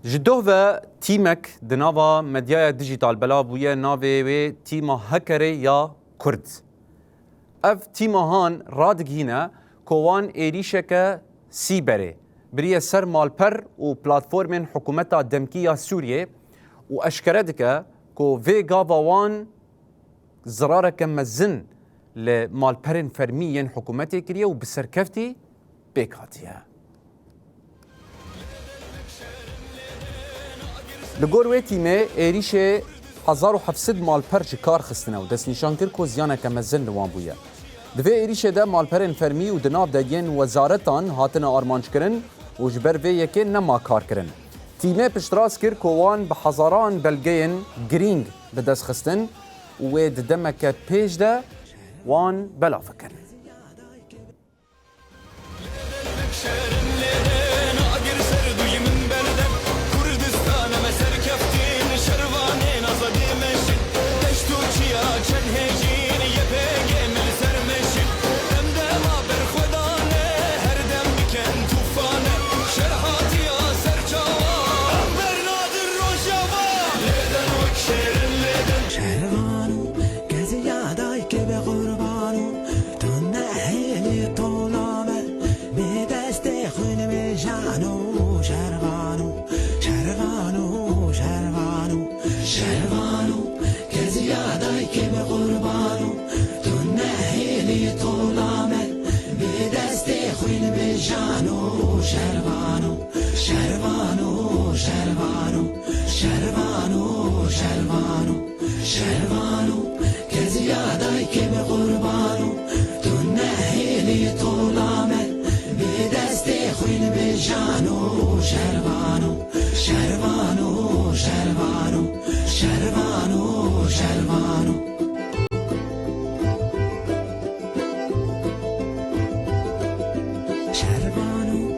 جدوه تیمک دناوا مدیای دیجیتال بلا بویه ناوی و تیما هکری یا کرد. اف تیما هان رادگینه کوان ایریشک سیبره بریه سر مالپر و پلاتفورمن حکومتا دمکیه سوریه و اشکره که کو وی گاوان زرارک مزن لمالپرن فرمین حکومتی کریه و بسرکفتی بیکاتیه. لگور وی تیمه ایریش 1700 مالپر چه کار خستنه و دست نشان کرد که زیانه که مزن روان بویه. دوی ایریش ده مالپرن فرمی و دناب ده ین وزارتان هاتن آرمانج کرن و جبر وی یکی نما کار کرن. تیمه پشتراس کرد که وان به هزاران بلگین گرینگ به دست خستن و دمک پیش ده وان بلا فکر. Cervano,